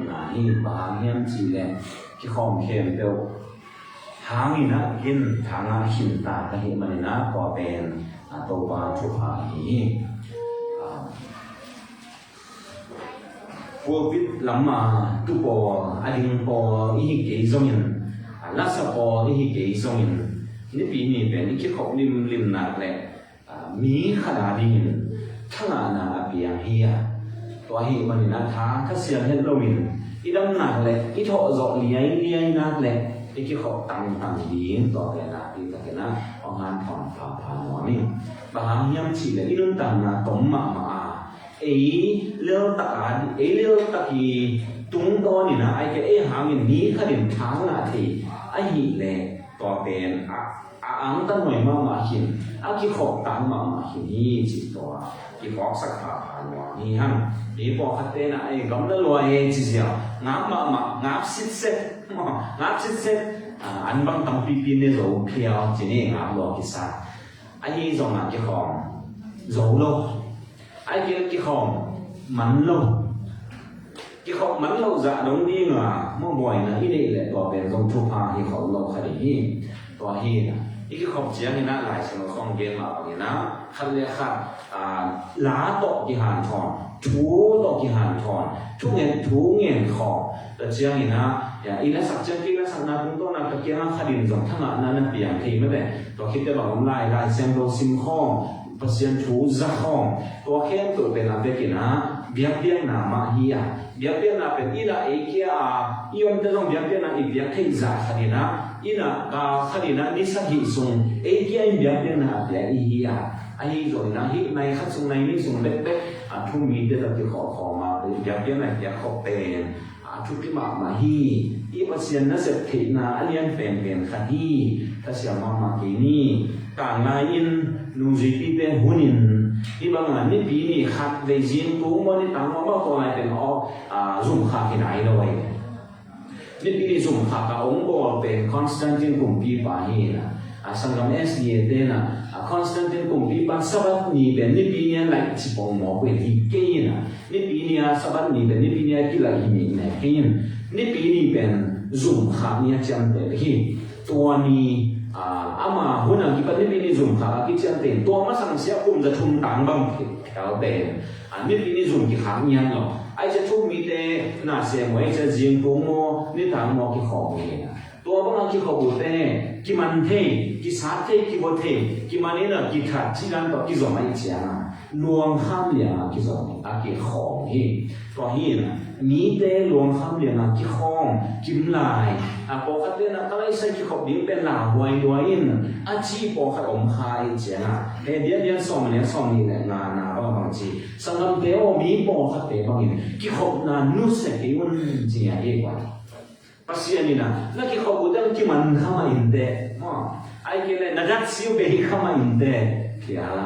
na hi ba hiam chi le ki khom khem pe hangina gin thanga hin ta ka hi manina ko ben to ba thu ha hi covid lama tu po ading po hi ke zongin la sa po hi ke zongin ni pi ni ben ki khop lim na le mi khada ding thanga na apiang hi to hi manina tha ka sian het lowin idam na le ki tho zo liai na le ki khop tang ding to le na ti ta ke na ong han thon pha no ni ba hiam chi le inun tang na tom ma ấy leo ta thì tung to ni na ai cái hàng ni khá điểm tháng là thì ai hi lệ to tiền ang ta noi mà hin ki khop tang mà hin hi chỉ to ki khop sắc phà no ni han đi bỏ khát tên ai gắm nó loài chỉ gì ngáp mà ngáp xít anh băng tâm pi này rồi phiêu chỉ này ngáp lo cái sao ai hi giống là cái khom dấu lâu ai kia cái khom mắn lâu dạ đúng đi mà mua bòi là ít đây lại tỏ về dòng chụp hà thì khẩu lâu khai đi tỏ hi là cái khom chia thì nó lại sẽ nó không game mà thì nó khăn lẽ khăn lá tọ cái hàn thòn chú tọ cái hàn thòn chú nghẹn khọ là chia thì nó ya ít là sắc chân kia là sắc na cũng đó là cái kia nó khai điểm dòng thằng nào nó biển thì mới vậy tỏ khi tới bảo lại xem đồ sim khom pasien thu za khom to khem to be na be kina biak na ma hi biak na pe ina ekia ion te jong biak na i biak thei za khadina ina ka khadina ni sa hi sung ekia in biak na be i hi ai rồi na hi mai khat sung nai ni sung bet thu mi te ta ki kho ma biak na biak kho pen thu ki ma hi i pasien na se thei na alian pen kha hi ta sia ma ki ni ka na in nung gì đi bên hunin đi bằng là nít bí nị khát về riêng tú mà nít tăng mà bao tuổi này tiền họ dùng khát cái này rồi nít bí nị dùng khát cả ông bò về Constantine cùng bí bà hi là sang gam SDA tên là Constantine cùng bí bà sabat nị bên nít bí nị lại chỉ bằng mỏ quyền thì cây nè nít bí nị sabat nị bên nít bí nị cái là hình này cây nít bí nị bên dùng khát nị chăm để hi tua nị ama huna ki pani bini zum kha ki chen ten to ma sang sia kum da thum tang bang khao ben mi bini zum ki khang nyan lo ai cha thu mi te na se mo ai cha jing ko mo ni tang mo ki kho ni to bang ki kho bu te ki man the ki sa the ki bo the ki man na ki kha chi lan to ki zo mai chia luang kham ya ki zo ni a ki kho hi to hi na mi te luang kham ya na ki khong kim lai po khat te na kalai sai ki khop ding pen la huai duain a chi po khat om khai che na he dia som ni na ba bang chi sangam te o mi po khat te bang ki khop na nu se ki un chi ya e kwa pasiani na ki khop u dang ki man khama in de ma ai ke le na gat siu be hi khama in de ki ala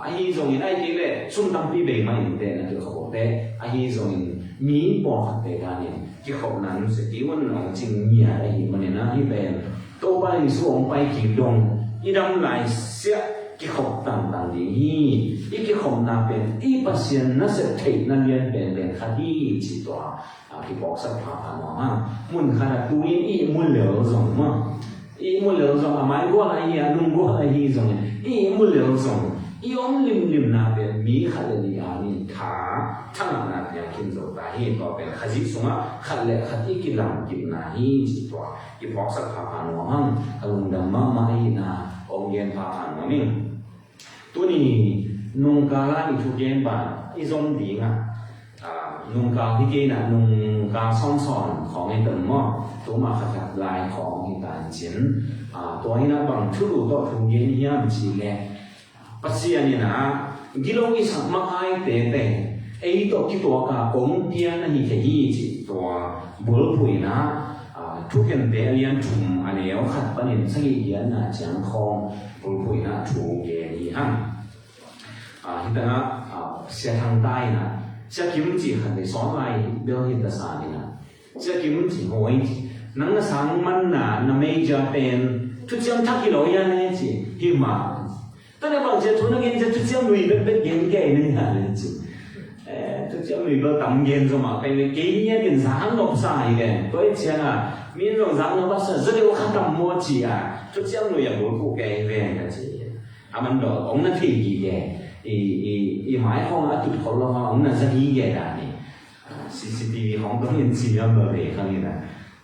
ai zong in ai ke le sum tam pi be ma in de na ki khop te ai zong in mi po khat te ga ni ki khop na nu se ki un ong ching nia ai ma ne na hi ben to ba ni su ong pai ki dong i dam lai sia ki khop tang di hi i ki khop na pen i pasien na se thei na lien ben kha hi chi to ki bok sa pha no ma mun kha tu i mun le zong ma i mun le zong a mai go la hi nung go la hi zong i mun le zong i ong lim na pen mi kha le ni a ni tha thang na ya kin zo ta hi to pen kha ji sunga kha le kha ti ki lam ki na hi chi to ki bok sa pha no ma alung dam ma hi na ong yen pha no ni tu ni nung ka la ni thu gen ba i zong di nga nung kaที่ na nung ka song son ของไอ้ตึงมอตัวมาขัดลายของไอ้การเจียนตัวนี้นะบางทุลุต่อทุเย็นเฮียมจีแลปัจจัยนี่นะกิโลอีสักมาให้เตะไอ้ตัวที่ตัวกาองเทียนนี่แค่ยี่จีตัวบุลพุยนะทุกอย่างเตะเลี้ยงถุงอันนี้เขาขัดประเด็นสักเดียนนะเจียงคองบุลพุยนะถูกเย็นนี่ฮะที่แต่นะเสียทางใต้นะเจ้ากิมจีขันในสอนไล่เบลฮิตาสานี่นะเจ้ากิมจีโอยนังน่ะสังมันน่ะน่ะไม่จะเป็นทุกเจ้าทักกิโลยันนี่จีหิมะแต่ในบางเจ้าทุนนักเรียนจะทุกเจ้าลุยเป็นเก่งๆนี่ฮะนี่จีทุกเจ้า cho mình vừa tầm nghiền rồi mà cái kỹ nhiên thì dáng ngọc xài kìa tôi chén à miễn rồi dáng nó bắt rất là khá tầm mua chỉ à chút chén người ở đối cụ kề về là gì mình đỡ ông nó thì gì kìa thì mãi không á tụt khẩu lo ông là rất ý kìa đã đi CCTV không có nhìn gì đâu mà về không như này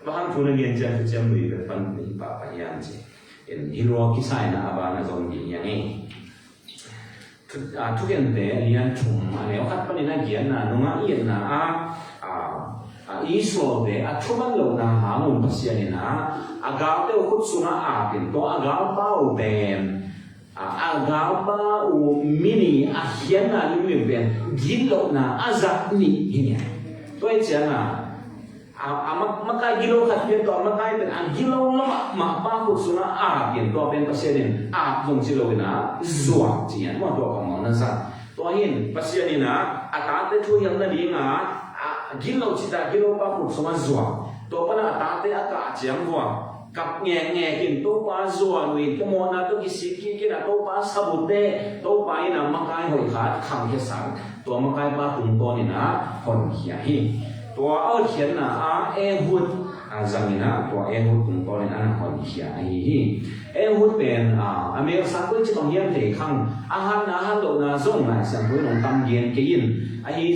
và hàng phụ nữ nghiền chân chút chén người về phân thì bà phải làm gì hero cái sai là bà là dòng gì nhỉทุกอย่างเดียเรียนชุ่มแล้วคัดปนินาเกียนนะนุ่งอ่ะเอียนนะอีสโลเดชุ่มมันโลนะหามุนพัศยานี่นะกาวเตอคุดสุนะเป็นตัวกาวป้าเป็นกาวป้ามินิเขียนนะนี่เป็นกิโลนะจักนี่เนี่ยตัวเจ้านะmakai gilo khatin to makai ben gilo lama ma pa ku suna bin to ben pasien dong silo na zua jian mo to ka mo na sa to hin pasien na ata te thu yang na li nga gilo chita gilo pa ku suma zua to pa na ata te aka chiang wa kap nge kin to pa zua lui to mo na to ki siki ki na to pa sabute to pa ina makai hoi khat khang ke sang to makai pa tung to ni na hon khia hiตัวเอาเขียนนะฮุดจังนะตัวฮุดตรงตัวนี้อันคนเขียนฮุดเป็นอเมริกาสังคมที่ต้องเยี่ยมเด็กขังอาหารโดนส่งมาสังคมต้องทำเย็นกิน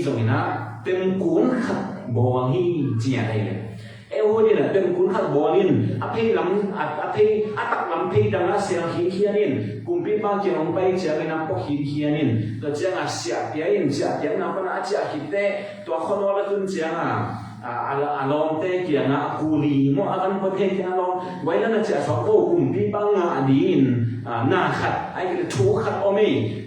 จังนะเต็มกุนขัดบัวฮีเจียได้เลยฮุดนี่นะเต็มกุนขัดบัวนี่เพย์ลำเพย์ตักลำเพย์ดังนั้นเสียงหินเขียนี่กุมพีบ้านเกี่ยวลงไปเจียกันนะพวกหินเขียนี่ตัวเจียงเสียเปียนเสียเปียนนะพนักเจียหินเต้ตัวคนว่าเราคุณเจียงลองเตะเกี่ยงกูรีมั่วกันประเทศที่ลองไว้นั่นจะสอบโอ้กลุ่มพี่ปังอดีนหน้าขัดไอ้ก็ถูขัดโอเม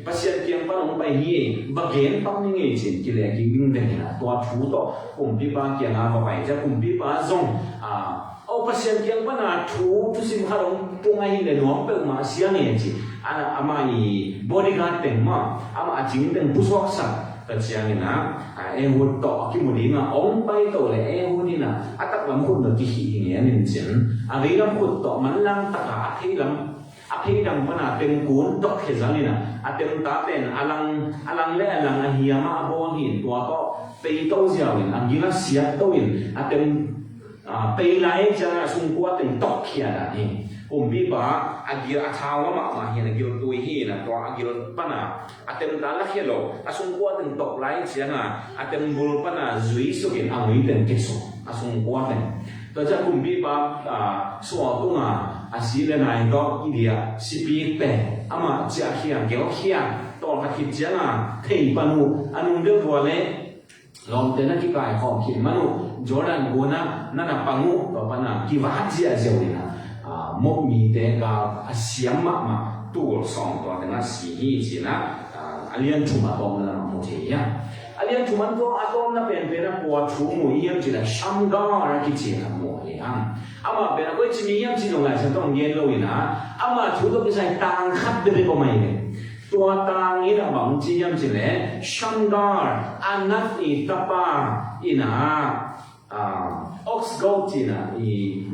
ปัจจัยเกี่ยงปังลงไปเย่บักเห็นปังยังไงเช่นกี่แหล่กี่วิ่งเดินนะตัวถูต่อกลุ่มพี่ปังเกี่ยงไปจะกลุ่มพี่ปังส่งเอาปัจจัยเกี่ยงปังถูทุสิมหาลงตรงไอ้เลยน้องเป็นมาเสียงเงี้ยจีอามาอีบริการเป็นมาอามาจริงเป็นผู้สวัสดิ์แต่เชียงนี่นะฮุดต่อที่มุนีมาองไปต่อเลยฮุดนี่นะตักลำขุดเราที่หินเนี่ยนี่เช่นอะไรลำขุดต่อมันลังตะกาที่ลำดังปนาเต็มกุนตกเขจังนี่นะเต็มตาเป็นอลังเล่อลังเฮียมาบอหินตัวก็ไปโต้เสียวินกินเสียโต้วินเต็มไปไล่จะสุ่มกัวเต็มตกเขียดนี่ผมพี่ป้ากิลท้าวมาเห็นกิลตัวฮีนะตัวกิลปนาเต็มตาละเขโลสุ่มกัวเต็มตกไล่เสียนะเต็มบุลปนาจุยสุกินวิเต็มเกศสุ่มกัวเป็นแต่จะผมพี่ป้าสวดตรงสีเลนายก็อีเดียสิปีเป็นมาเจ้าเขียนเกี่ยวเขียนต่อขัดขิดเจ้าเทียบปนุนุ่งเดือดวัวเล่ลองเดินที่กายของขิดมนุจอดันกูนะนั่นปังงูต่อปนากิวาเจียเจียวนี่นะมกมีเด็กเสียมมาตัวสองตัวแต่ละสีจีนะเรียนชุมตอมนั่นมุเทียเรียนชุมตัวตอมนั่นเป็นปวดชุมวยยังจีละช่างก้าอะไรที่จีนมวยอามาเป็นก็จะมียังจีนตรงไหนฉันต้องเรียนรู้นะอามาชุดตัวเป็นใส่ต่างคัดเดินก็ไม่เลยตัวต่างนี่นะบางจียังจีเลยช่างก้าอันนั้นอีตาปาอีนะOxgold na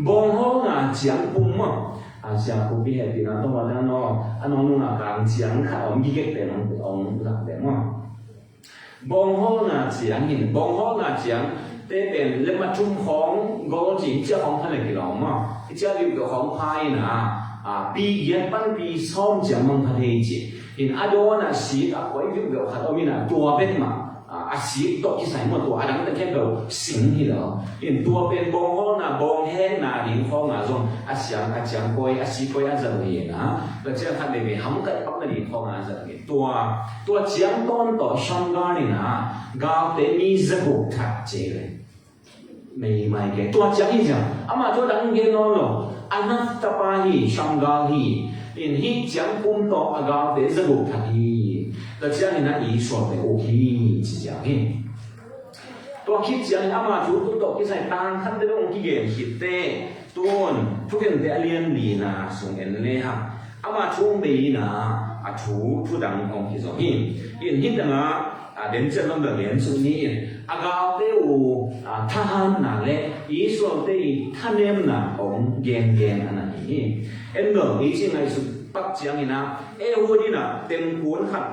bongho na chiang pum mo sia ko bi he ti na to wa na no nu na kang chiang kha om gi ke te no la te mo bongho na chiang teเป็นเล่มชุมของโกจิเจ้าของท่านเลยกี่หลงมั้งที่เจ้าอยู่กับของพายนะปีเย็นปั้นปีซ้อมเจ้ามังคเทจิอินอโดนะสีไว้อยู่กับขัดอมินะตัวเป็นมาสีตกที่ใส่หมดตัวอันนั้นแต่แค่เราสิงที่เราอินตัวเป็นบองห้องนะบองแห้งนะดิ้งห้องนะส่งอาเจียงก้อยสีก้อยอาจจะเห็นนะแล้วเจ้าท่านเลยห้ำกันปั๊บเลยดิ้งห้องอาจจะเห็นตัวเจียงต้นต่อช่างการนี่นะกาวเตมีสกุลทัดเจเลยไม่แก่ตัวเจียงอีจังอามาตัวดังเกนอนloอนัตตปาฮีช่างการฮีอินฮีเจียงปุ่มต่อกาวเตสกุลทัดฮีแต่เจ้านี่นะอีสวดไปโอเคจีเจ้าเห็นตัวคิดเจ้านี่อามาชูตัวคิดใส่ตาท่านได้ลงกี่เกณฑ์คิดเต้ตัวทุกอย่างเตะเลียนดีนะส่งเอ็นเลยฮะอามาช่วงปีนะชูทุดังของคิดสองหินหินแต่ละเดินเจ้าลำเลียนสุนีอากาเตอูทหารน่ะเละอีสวดเตท่านเนมน่ะของเกณฑ์อันนั้นนี่เอ็นเดอร์อีจริงไงสุด bắt chiang ina Ehud na tem cuốn khát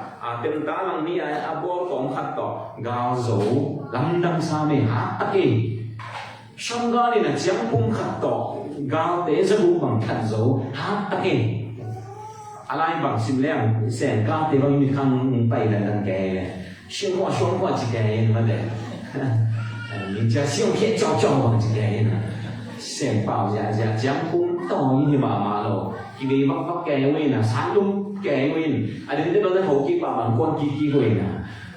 tem tá lăng mi abo tong khát to gao dấu lăng đâm sa mê hát tắc kì xong gao đi là chiang cung khát to gao tế ra bụng bằng khát dấu hát tắc kì alai bằng sim leng sen gao tế bằng mi khang bay là đằng kè xuyên qua chỉ kè mà để mình cha siêu hiện cho bằng chỉ kè nè sen bảo dạ chiang cung to như mà lo khi đi bắt kè nguyên là sáng lung kè nguyên đến đây nó sẽ hỗ trợ bằng con chi nguyên nè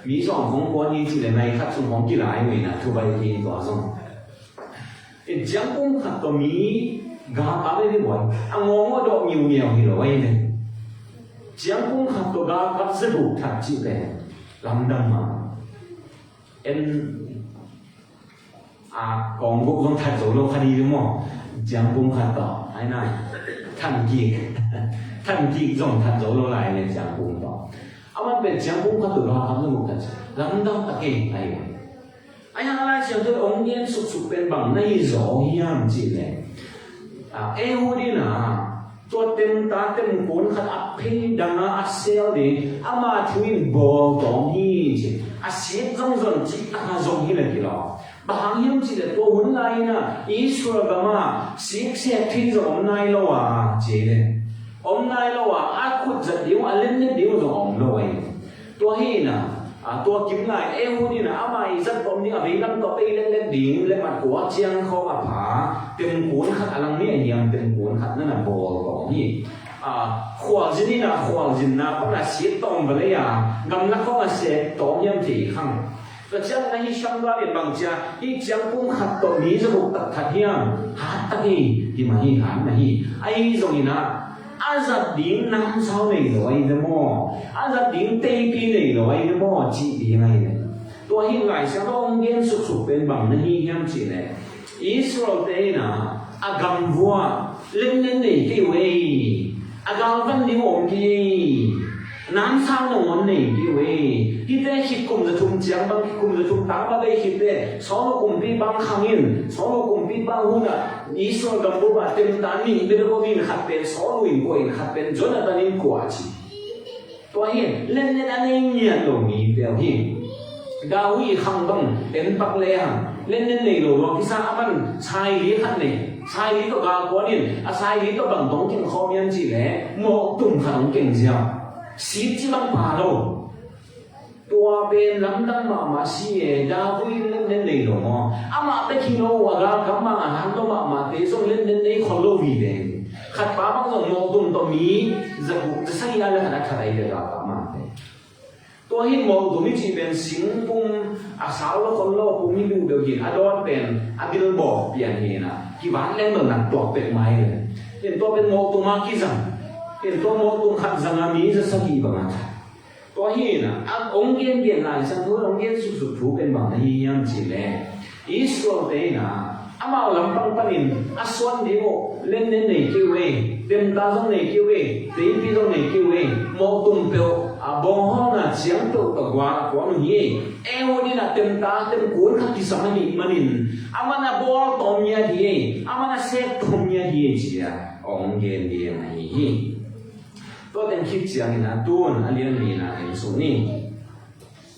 mỹ sòng không có như chỉ là này khách sùng không chỉ là ai nguyên nè thu bay thì có xong thì chiang cung khát to mỹ gà cá đây đi gọi ăn ngon quá độ nhiều thì là vậy này chiang cung khát to gà cá rất đủ thật chịu kè làm đâm mà em còn bộ con thật rồi đâu đi đúng không chiang cung khát to ai này thành kỳ dòng thật dấu lâu lại này chiang cung to ông bên chiang cung khát to gà cá rất đủ thật làm đâm ta kì này anh lại xem tôi ông nhiên sụp bên bằng này rõ hiểm chỉ này Ehud đi naตัวเต็มตาเต็มปูนขัดอัพเพดังอาเซลดีอามาทุยบอลตองฮีจีอาเสียจงจีอาจงฮีเลยกี่ล้อบางยามจีเลยตัวหุ่นไงนะอิสราเอลมาเสียที่จะอมนายโลวะจีเลยอมนายโลวะอาคุดจะเดียวอาเล่นเดียวจะอมโลยตัวฮีนะตัวกิมไงEhudนี่นะอามาอีจัดผมนี่อาวิลังตัวไปเล่นดิ่งเล่นมันกัวเชียงเขาอาผาเต็มปูนขัดอลังนี่ยังเต็มปูนขัดนั่นน่ะบอลของนี่ขวานนี่นะขวานนะพวกน่ะเสียตองไปเลยกำลังเขามาเสียตองยังถี่ข้างแต่เจ้าในช่างว่าเป็นบางเจ้าที่จังกุ้งขัดตัวนี้จะบุกตัดขัดยังหาตะกี้ที่มาที่หามาที่ไอ้ตรงนี้นะอาจดิ้งน้ำเช้าในหน่วยนะมั่วอาจดิ้งเตยปีในหน่วยนะมั่วจีดีไงเนี่ยตัวที่ไหลเสียต้องเย็นสุดๆเป็นบางนาทียังจีเนี่ยอิสราเอลนะอากาศวัวเล่นในที่เวอากาศวันนี้ผมกี่น้ำเช้าหนุ่มในที่เวที่ได้คิดกลุ่มจะทุ่มเจียงบางกลุ่มจะทุ่มตาบ้าได้คิดได้สองกลุ่มพี่บางขังยินสองกลุ่มพี่บางหุ่นอิสราเอลกับบุบเต็มตานิ่งเป็นคนวินขัดเป็นสองวินกุยขัดเป็นจนตอนนี้กว่าจีตัวเห็นเล่นในอันนี้เนี่ยตรงนี้เดียวเห็นดาวีขังบังเป็นปักเลี้ยงเล่นในหลวงพิซซ่ามันชายลี้ขันนี่ชายลี้ก็กากว่านี่ชายลี้ก็บังตรงกินข้าวเมียนจีแหล่หมกตุ่มขนมเก่งเสียสีจีบังป่าโลตัวเป็นลำดังมาสีดาวีเล่นในหลวงอามาไปกินโอวากากำมังอาหารตัวมาเตส่งเล่นในคนโลวีเดนขัดป้าบังส่งหมกตุ่มตัวมีจะใส่อะไรขนาดอะไรเดี๋ยวเรามาตัวหินมองตัวนี้จีเป็นสิงปุ่มสาวแล้วคนโลกปุ่มนี่ดูเดียวหินอดอนเป็นบิลบอกเปลี่ยนเห็นที่บ้านเล่นเหมือนหนังตัวเป็ดไม้เลยเห็นตัวเป็นโมตัวมากิจังเห็นตัวโมตัวขัดจังอามีจะสักกี่ประมาณตัวหินองค์เย็นเย็นหลายสังตัวองค์เย็นสุดๆถูเป็นบางในยังจีแลอิสราเอลอามาลำปังปนินส่วนเดียวเล่นในคิวเอเต็มตาตรงในคิวเอเต็มปีตรงในคิวเอโมตุ่มเปียวบองห้องน่ะเสียงตัวตะกวาดว่ามันยี่Ehudนี่น่ะเต็มตาเต็มกูนขัดที่สมัยนี้มันอินอามันน่ะบอลตอมยาดีอามันน่ะเซตตอมยาดีจีอ่ะองเย็นดีมาฮีตัวเต็มคิดเสียงนี่นะตัวน่ะเรียนนี่นะเห็นสุนี่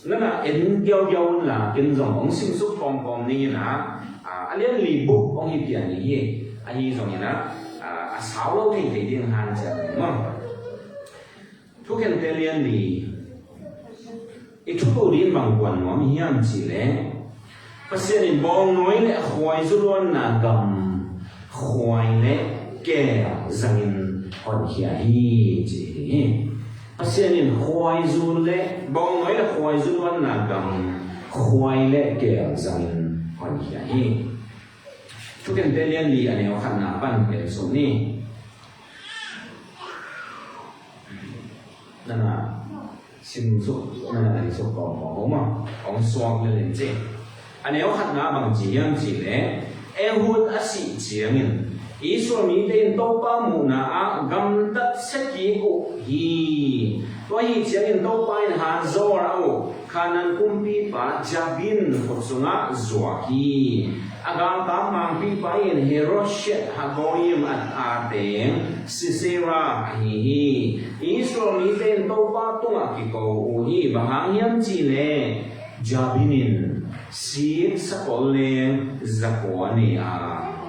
นั่นน่ะเอ็นเกี่ยวๆน่ะเป็นสองสิ่งสุขปอมๆนี่นะเรียนรีบุกองฮีเปียนี่อันนี้สองนี่นะสาวเราที่เรียนหันจะมั้งทุกคนเรียนดีทุกคนเรียนบางวันว่ามีอย่างจีเล่ภาษาในบองน้อยเล่ควายสุรวนนากำควายเล่แก่จังอินอ่อนเขียฮีจีภาษาในควายสุรเล่บองน้อยเล่ควายสุรวนนากำควายเล่แก่จังอินอ่อนเขียฮีทุกคนเรียนดีอันนี้เอาขันหน้าปั้นเป็นส่วนนี้นั่นน่ะสิ่งสุขนั่นอันนี้สุขของผมของสวงเลยจริงอันนี้เขาขัดหน้าบางจียังจีเล่Ehud อาศัยเจียงอิสราเอลมีเดินโตป้ามูน่ากำตัดสกีกุฮีตัวฮีเจียงโตป้าหาโซราโอข kanan kumpi pa Jabin kutsunga zuaki agang tamang pipa in Heroshet Hagoyim at Ateng Sisera hihi Israel miten topa tunga kiko uhi bahangyam chile Jabinin si sakoleng zakwani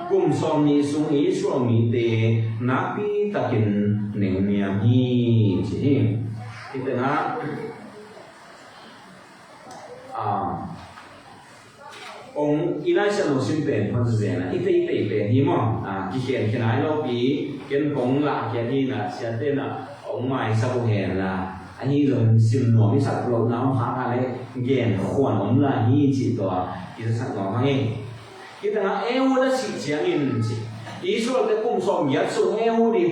kum som ni sung Israel mite napi takin nengniam hi chi ito nga ông Elisha nó xin tiền phân gì na ít tiền hi mà cái hiện cái này nó bị cái công là cái gì là sẽ tên là ông mai sao hẹn là anh ấy rồi xin nó mới sạch lộ nó phá ra đấy ghen khoản ông là hi chỉ tòa cái sạch nó hay cái thằng eo nó chỉ chiang in chỉ ý số cái cung sòng nhất số eo đi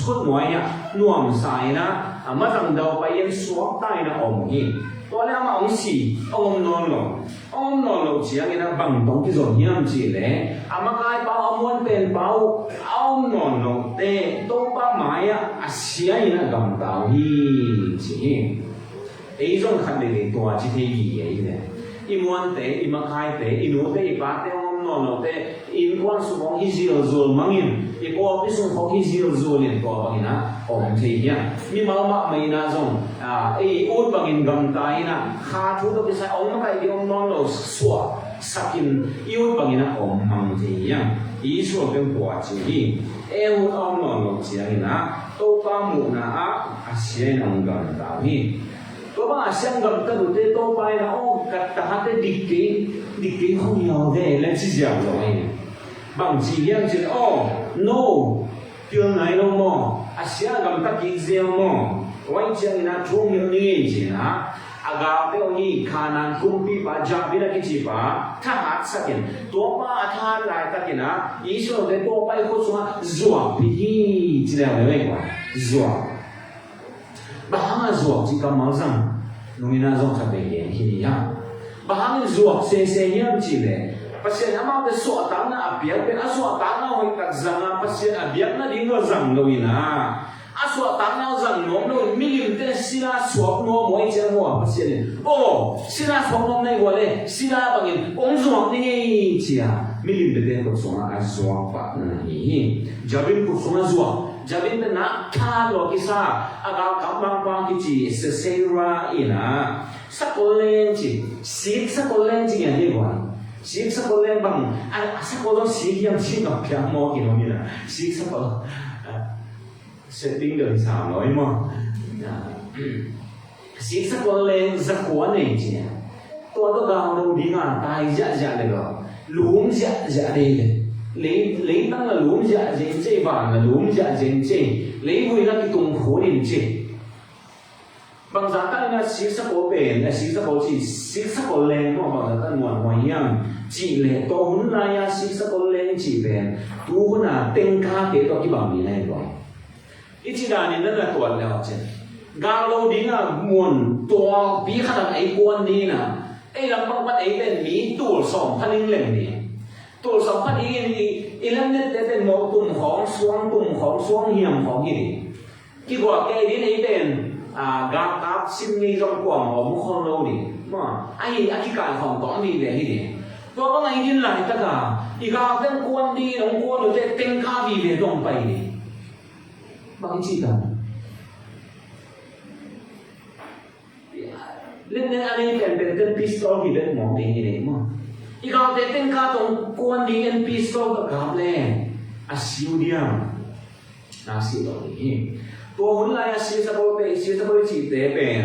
hút ngoài nhá nuông sai na mà thằng đầu bay yên xuống tay na ông hi tôi là mà ông xì ông non lò chiang in na bằng tông cái rồi hiểm chỉ lẽ mà cái bao ông muốn tiền bao ông non lò tê tôi ba mày xia in na gầm tao hi chỉ ấy trong khăn để tua chỉ thế gì vậy nè imuan te imakai te inu te ipate ông non te in quan su bong izil zul mangin ipo pisung ko izil zulin ko bangina om theiya mi ma mai na zong ei ut bangin gam tai na kha thu to bisa ông kai di ông non lo swa sakin iut bangina om mang theiya isu ben kwa chi eu ông non lo chiangina to pa mu na a sia nang gam ta hi có bao xem gặp ta đủ tê tô bay là ô cả ta tê địch kính không nhiều thế lên chỉ dẻo rồi bằng chỉ riêng chỉ ô no trường này đâu mà xem gặp ta kỹ dẻo mà quay chân là trung hiệu như gì na aga pe oni kanan kumpi pa jabira ki chi pa tha hat sakin to pa tha lai ta kina iso de to pai ko suma zua pi hi chỉ là vậy quá zua bahang zuak jika mazang numina zong sa begen hiya bahang zuak se hiam chile pasien ama de so ta na apiak pen aso ta na hoi kat zanga pasien abiak na ding zang loina aso ta na zang nom no milim te sila suak no moi chen ho pasien o sila suak nom nei wale sila bangin ong zuak ni chia milim de ko songa azuak pa na hi jabin ko songa zuak Jabin na kalo kisa aga kapang kici sesera ina sakolen ci sik sakolen ci yang dewan sik sakolen bang sakolon sik yang ci ngap piang mo kino mina sik sakol setting dari sama mo sik sakolen zakwane ci to ga no dinga tai ja ja le go lum ja ja de lấy tăng là lúm dạ dền chê vàng là lúm dạ dền chê lấy vui là cái tùng khổ đình chê bằng giá tay là xí sắc bố bền là xí sắc bố chỉ xí sắc bố lên mà bằng giá tay nguồn hoài nhang chỉ lệ to hún là ya xí sắc bố lên chỉ bền tu hún là tên ca kế to cái bằng gì này rồi ít chỉ là nên là tuần leo chê gà lâu đi là nguồn to bí khả năng ấy quan đi nè ấy là bằng bắt ấy bên mỹ tù sòng thân linh lệnh điตัวสองพันอีเล่มเนี่ยเป็นโมตุ่มของสวงเหี่ยมของยี่ที่กว่าแกนี่เป็นกาบซิมนี่จงกว่าของมุขโลนี่มาไอ้อธิการของตอนนี้เลยนี่ตัวก็ไงยินหลายตะกาอีกาเป็นกวนดีน้องกวนอยู่แต่เต็งข้าวีเลยลงไปนี่บางทีกันเล่นเนี่ยอันนี้เป็นพิสตอลที่เป็นหมอเป็นยังไงมั้งอีกาเต็งข้าตรงกวนดีเป็นพิสตอลกับกาบเลยอาศิวเดียมนาศิวนี่ตัวหุ่นลายอาศิวสกุลเป็นอาศิวสกุลจีเตเป็น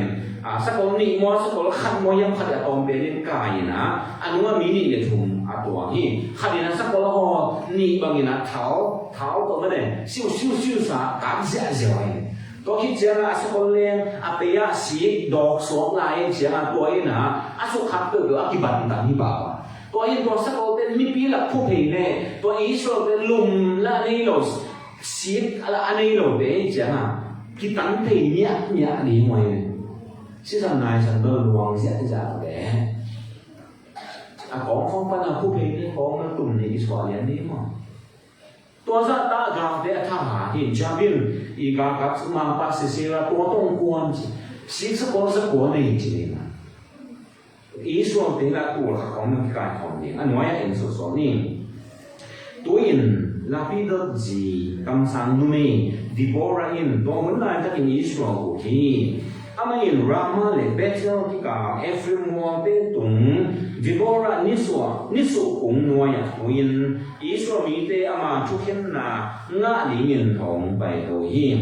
สกุลนี่มอสกุลขัดมอยังขัดอะตอมเป็นเล่นกายนะอันนู้นมีนี่เดือดทุ่มตัวนี่ขัดนะสกุลห่อนี่บางอย่างนะเท้าตัวมันเนี่ยชิวสากางเสียตัวคิดเจ้าสกุลเลี้ยงอาเปียสีดอกสวงลายเจ้าตัวนี้นะสุขัดตัวอากิบันต่างที่บ่าวตัวนี้ตัวสกุลเป็นมิปีหลักผู้เพลเนี่ยตัวอิสราเอลเป็นลุมละนี่เราสีอะไรอันนี้เราเป็นเจ้าคิดตั้งแต่เนี่ยดีมวยสิ่งนั้นฉันก็ลวงเสียจากแกของปัญหาผู้เพลงนี่ของมันตุ่มในอิสราเอลนี่มั้งตัวสัตว์ตากาเดท่าหาที่จาบิลอีกากับมาปัสเซียตัวต้องกวนสิ่งสกุลในจริงนะ ý xuống thế là tụ là không được cái hòm đi anh nói anh số ní tụi in là bị được gì cầm sang nuôi Deborah in đó muốn lại các ý xuống của khi ama in Rama le Bethel ki ka Ephraim mo te tung Deborah nisu kung nuaya tuin Israel mi te ama chukhen na nga li in thong pai to hi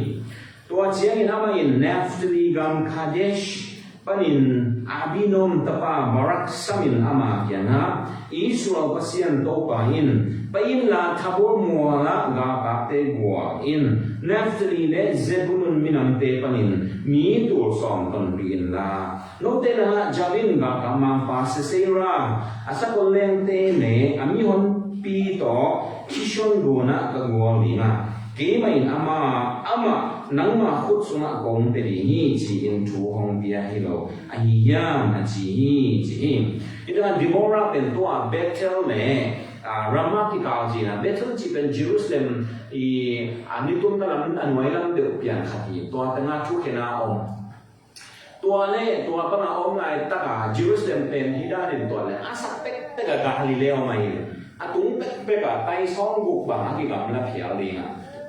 tua chiang in ama in Naphtali gam Kadesh panin Abinom tapa Barak samin ama kiana Israel pasian to pa in pain la Tabor mo la ga ka te gwa in Naphtali le Zebulun minam te panin mi tu som ton bin la no te la Javin ga ka mang pa Sisera asa ko leng te ne ami hon pi to Kishon guna ka gwa linga ke mai ama nang ma khut sunga kong te ri hi chi in thu hong bia hi lo ai yam a chi ita Deborah pen to a Bethel ne Rama ki ka ji na Bethel chi pen Jerusalem i anitum ta lam anwai lam de pian khati to ta nga thu khena om to le to pa na om ngai ta ka Jerusalem pen hida din to le asak pek te ga Galileo mai atung pek ka tai song gu ba ki gam la phial li nga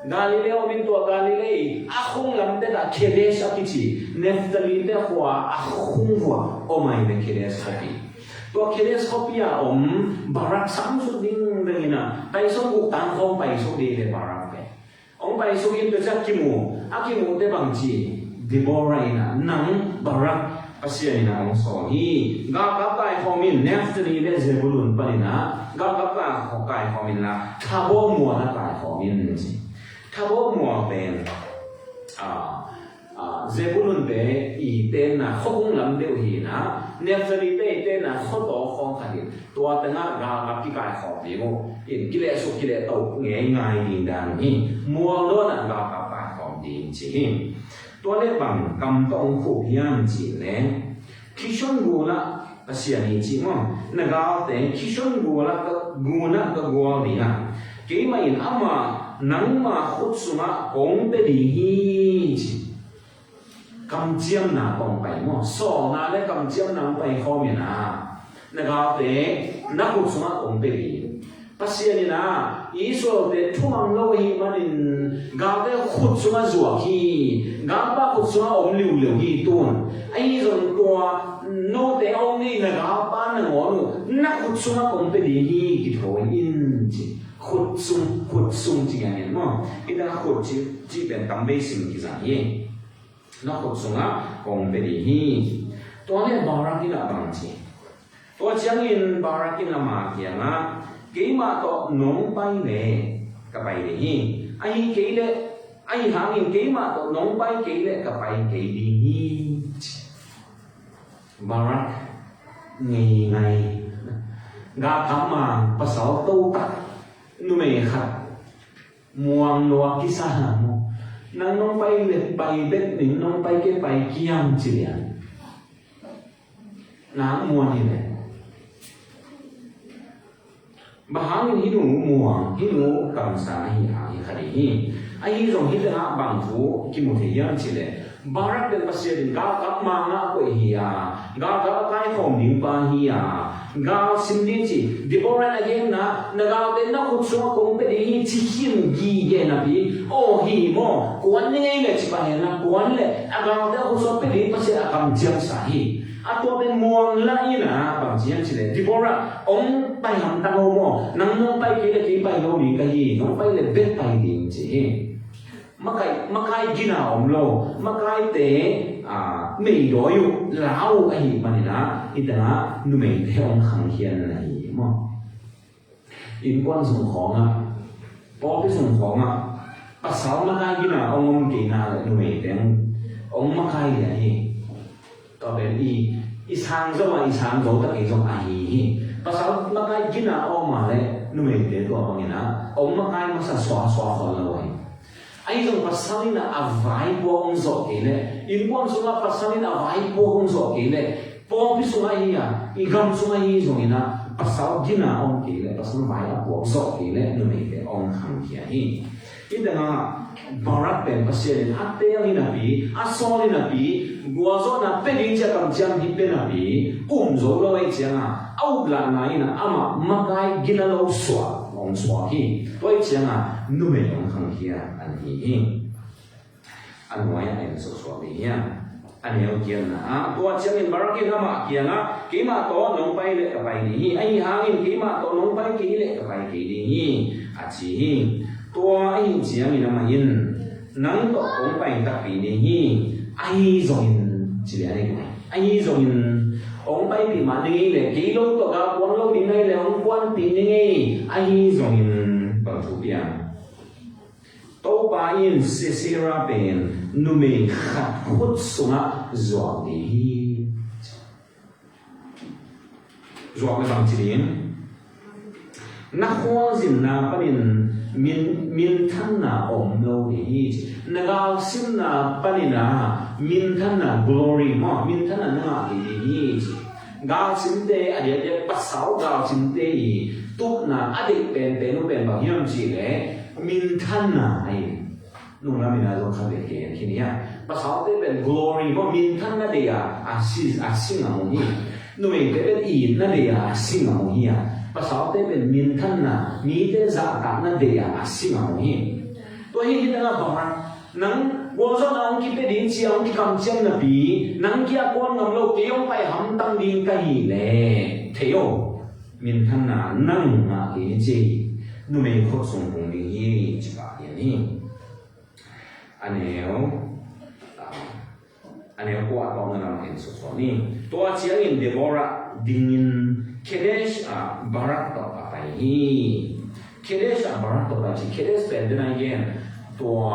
Galileo min to Galilei akhung lam te da Kedesh akichi Naphtali te khwa akhung wa o mai be Kedesh khati to Kedesh khopia om Barak sam su ding dengina tai song gu tang khom pai su de le Barak pe ông pai su in te cha kimu akimu te bang chi Deborah ina nang Barak asia ina ông so hi ga ka tai khomin Naphtali le Zebulun panina ga ka ka khokai khomin la Tabor mo na kai khomin chi Tabor mo ben Zebulun be i tên na khong lam deu hi na Naphtali be tên na kho to khong khadi tua ta nga ga ga ki kai kho bi mo in kile su kile to nge ngai din dan hi muang lo na ga ka pa kho din chi hi tua le bang kam tong khu hiam chi le Kishon gula asia ni chi mo na ga te Kishon gula ka guna ka gwa ni na ke mai ama nang ma khut suma kong te di hi chi cầm chiêm na kong pai mo so na le cầm chiêm na pai kho mi na ga te na khut suma kong te di pasia ni na Israel te thumang lo hi manin ga te khut suma zuwa hi ga pa khut suma om liu hi tun ai zon tua no te ong ni na ga pa na ngo na khut suma kong te di hi ki thoi in chi khut sung chi anh mo ita khut chi ben tam be sim ki za ye na khut sunga kong be di hi to le Barak ina bang chi to chiang in Barak ina ma kia nga ke ma to nong pai le ka pai de hi ai ke le ai hang in ke ma to nong pai ke le ka pai ke di hi Barak ngai ga kama pasal to ta nume khat muang noa kisah mo nang nong pai le pai bet ning nong pai ke pai kiam chilian na muang ni le bahang hi nu muang hi nu kam sa hi ha hi khari hi ai rong hi na bang thu ki mu the yan chile Barak den pasia din ga ka ma nga ko hi ya ga ga kai khom ning pa hi ya ga simni chi Deborah again na ga den na khut so kong pe hi chi him gi ge na bi o hi mo kwan ni ngai le chi pa na kwan le aga da khut so pe hi pasia kam jam sa hi a to ben muang la ina bang jian chi le Deborah ong pai ham ta mo nang no pai ke le ki pai lo ni ka hi no pai le bet pai ding chi makai gina om lo makai te mei do yu lao ai manina ita nu mei te ong khang hian na hi mo in quan sung khong a po pi sung khong a pasal makai gina ong ke na nu mei te ong makai ya hi to ben i sang zo ta ke zo a hi pasal makai gina ong ma le nu mei te to ong ina ong makai ma sa swa ho lo ai ai zong pasalin na avai bong zo ke le in bong sunga pasalin avai bong zo ke le bong pi sunga iya igam sunga hi zong ina pasal gina ong ke le pasal vai a bong zo ke le no me te ong khang kia hi ít là barak pen pasien ate ni na pi aso ni na pi gua zo na pe din cha kam cham hi pe na pi zo lo ai chang au la na ina ama makai ginalo swa ong swa hi toi chang nu me yong khang hi an hi an wa ya en so swa bi ya anh em kia na tua chiang in barak kia ma kia na kia ma to nong pai le ka pai ni ai hang in kia ma to nong pai kia le ka pai kia ni chi tua ai chiang in ma in nang to ong pai ta pi ni ai zo in chi le ai zo in ong pai pi ma ni le ki lo to ga kwang lo ni nei le ong quan pi ni ai zo in ba thu bia tàu ba in Sisera bên nume khát hút sunga zoang đi zoang cái bằng chữ na hoa zin na panin min than na om lo đi na gal sim na panina min than na glory mo min than na nga đi gal sim te adia te pasau gal sim te tup na adik pen nu pen bằng hiam chỉ le min than na ai nung na mina zo khabe ke kini ya pasal te ben glory mo min than na de ya asin amo hi nu me te ben I na de ya asin amo hi ya pasal te ben min than na mi te za ka na de ya asin amo hi to hi ta na ba nang wo zo na ong ki pe din chi ong ki kam chen na bi nang kia kon ngam lo ke ong pai ham tang ding ka hi le the yo min than na nang ma ke chi nu me kho song kong ding hi chi ba ya ni aneo ko atong na lang so ni to chiang in Deborah dingin Kedesh barak to papai hi Kedesh barak to pa chi Kedesh pen den again to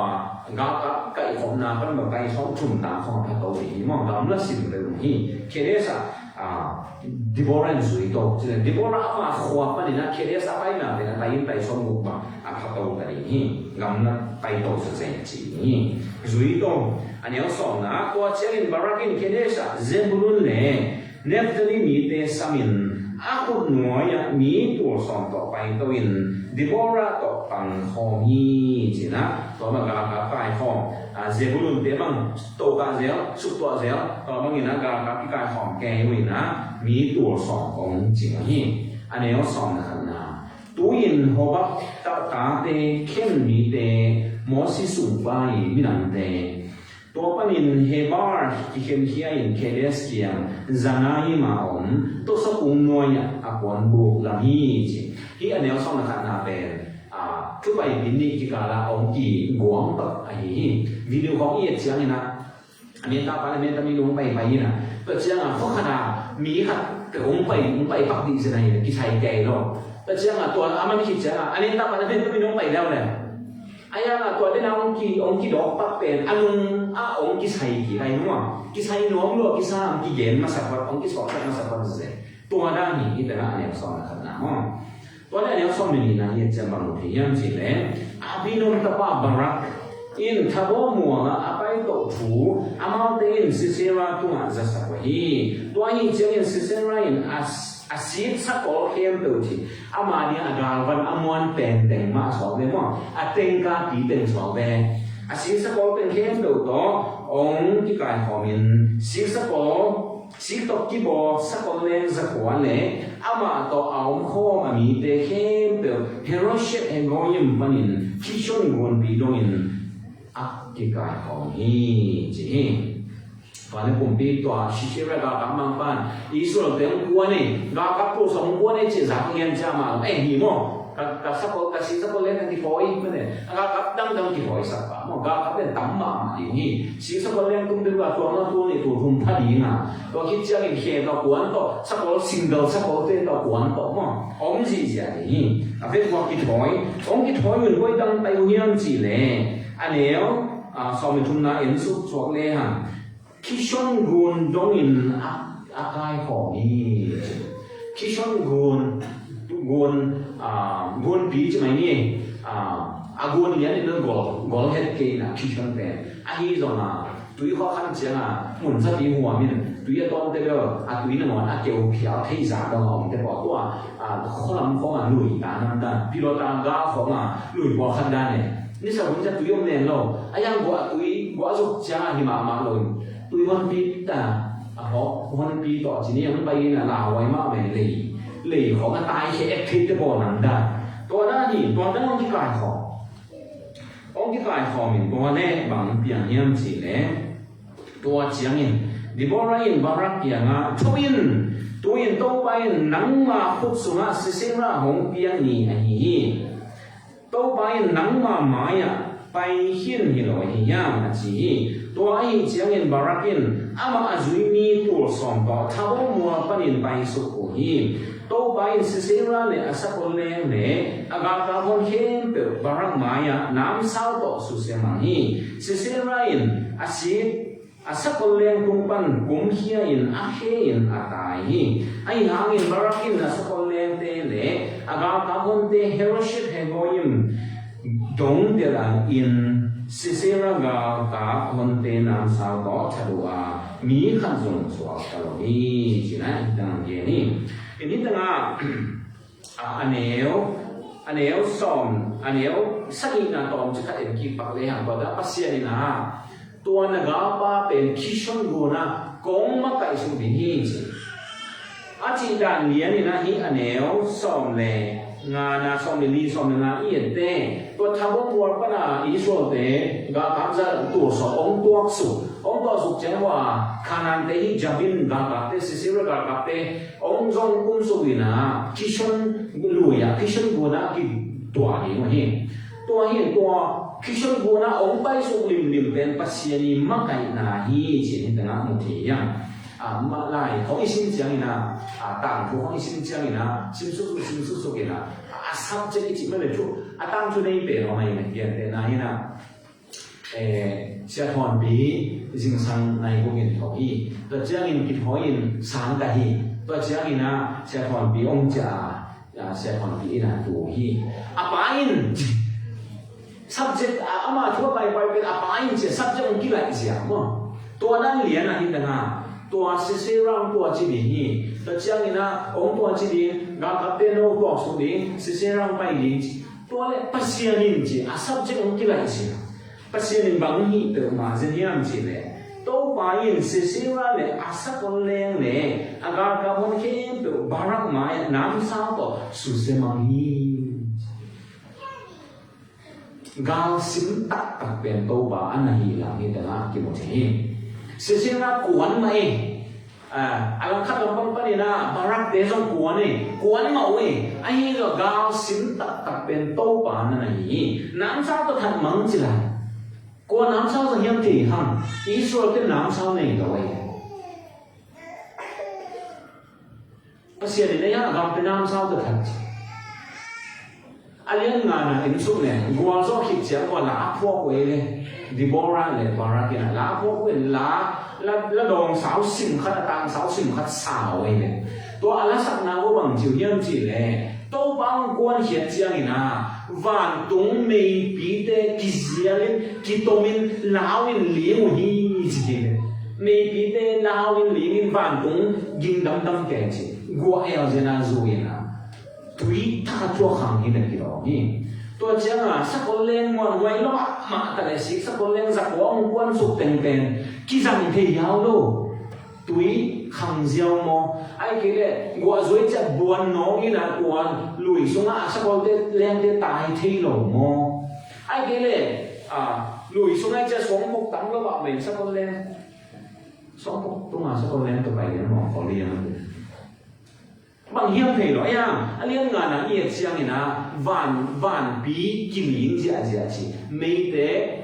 ga kai khom na pan ba kai som chum na khom pa to hi mo gam la sim le hi Kedesh Deborah zui to Deborah ma khwa pa ni na Kedesh pai na de na pai pai som gu ba pa to ta hi gam na pai to se zen chi ni zui to aneo som na ko chiang in barakin Kedesha Zebulun le Naphtali mi te samin akut noya mi to som to pai to in Deborah to pang khom hi chi na to ma ga pai khom Zebulun te bang to ka zel su to zel to bang ina ga pi kai khom ke wi na mi to som ong chi hi aneo som na tu in hoba ta te khen mi te mo si su bai mi nan te to panin hebar ki khen hia in Kedes kiang zanai ma om to sa ung noya akon bu la hi chi hi anel som na na ben tu bai bin ni ki kala ong ki guang ta ai video khong ye chiang ina ani ta pa ne ta mi lung bai bai na to chiang kho khana mi khat ke ong bai pak di se nai ki sai ke lo to chiang to ama mi ki chiang ani ta pa ne ta mi lung bai lao le ayah lah tuan dia nak ongki dok pak pen anung ongki sai ki lai nuang ki sai nuang lo ki sa ongki gen masa par ongki sok masa par se tuan dah ni kita nak ni som nak na mo tuan dah ni som ni na ye jam bang thi yam si le abinum tapa barak in thabo mo na apai to thu amau te in Sisera tu nga za sa hi tuan hi jeng in Sisera in asit sa ko hem to chi ama ni agal van amon pen teng ma so le mo ateng ka ti teng so be asit sa ko pen hem to to ong ki kai homin sit sa ko sit to ki bo sa ko le za ko le ama to aum kho ma mi te hem to heroshe en goyim panin ki shon gon bi dongin ki kai homi chi và nếu cùng đi tòa xí ra cả mang pan ý số là tiếng quân này và các cô sống quân này chỉ giảm nghiền cha mà em gì mà các sắp có lên thì phối cái này các đang thì phối sắp mà các bên tắm mà thì nhỉ xí sắp có lên cũng được là tuần nó tuần này tuần không thay đi nào và khi chơi cái khe đó quán đó sắp có single sắp có tên đó quán đó mà ông gì vậy nhỉ bên qua cái thói mình quay đăng tay hiên gì lệ anh nếu sau mình chúng ta演xuất cho lệ hàng Kishon gun dongin akai homi Kishon gun pi chứ mày ni gun liền nó gol hết cái là Kishon về ai rồi mà túi khó khăn chứ là muốn ra đi hòa mình túi to thế đó túi nó ngon kêu khéo thấy giá đó ông thế bỏ qua khó lắm khó mà lùi cả năm ta pilota ga khó mà lùi bỏ khăn đa này ni sa hung ja tuyom nen lo ayang gua dục cha hi ma lo tui hon pi ta ho hon pi to chi ni ang pai na la wai ma me le ho ma tai he ek thit te bo nan da to da ni to da ong ki kai ho min to ne bang piang hiam chi le to chiang in Deborah in Barak yang tuin to bain nang ma khut sunga sisira hong piang ni hi to bain nang ma maya pai hin hi lo hi yang chi to ai chiang in Barakin ama azui mi tu som to thabo mua panin pai su ko hi to bain sisira le asakol le aga ka hon hem pe Barak maya nam sao to su se ma hi sisira in asakol leng tumpan kumhia in ahe in atai ai hangin Barakin asakol leng te le aga ka hon te heroship hegoim dong de la in Sisera ga ka hon te nam sao to chadua mi khan zong so ka lo ni china dang ge ni ini tanga aneo som aneo sakina tom chaka en ki pa le hang ba pasia ni na tua na ga pa pen kishon guna kong ma kai su bi hi chi a chi dan ni ani na hi aneo som le nga na som li som na i te to thabo por pa na i so te ga kam za tu so ong tuak su che wa khanan te hi jabin ga ka te sisira ga ka te ong jong kum su wi na kishon luya kishon guna ki tua hi to Kishon guna ong pai su lim pen pasiani makai na hi chi ni tanga mu thi yang ma lai hong isin chiang ina tang thu hong isin chiang ina sim su ina sam che chi me le chu tang chu nei pe ho mai me yen te na ina sia thon bi jing sang nai ko gen tho hi to chiang in ki tho in sang ka hi to chiang ina sia thon bi ong cha sia thon bi ina tu hi apain subject ama thua pai paiเป็นapain che subject ong ki lai sia mo to nan lian na hin na to se rang to chi ni hi to chiang ina ong to chi ni ga ka te no to su ni se rang pai ni to le pasian ni chi a subject ong ki lai sia pasian ni bang hi te ma zen yam chi le to pai se ra le asa kon leng le aga ka hon ke pe barak ma nam sa to su se mang hi gal sim tak ben to ba an hi la ni da ki mo thi sesina kuan mai alang khat lam pa ni na Barak de jong kuan ma we ai lo gal sim tak ben to ba na hi nam sa to than mang chi la ko nam sa so hiam thi ham Israel ke nam sa nei da we pasia ni ya ga pe nam sa to than alian nga na in su ne gwa zo khit chiang wa la pho we le Deborah le Barakin la pho we la dong sao sim khat tang sao sim khat sao we le to ala sak na wo bang chiu hiam chi le to bang quan hiat chiang ina van tung mei pi te ki zialin ki tomin lawin li mo hi chi le mei pi te lawin li min van tung ging dam ke chi gwa el jena zuina tui ta chua khang hi na ki ro ni to chiang sa ko leng mon wai lo ma ta le sik sa ko leng za ko ong quan su teng ki jang the yao lo tui khang jiao mo ai ke le gwa zoi cha buan no ni na kuan lui sunga sa ko te leng te tai thi lo mo ai ke le lui sunga cha song mok tang lo ba me sa ko leng song mok tu ma sa ko leng to bai ne mo ko liang bằng hiệp thể nói liên ngàn là nhiệt chiang thì na van bí kim yến dạ chỉ mấy tế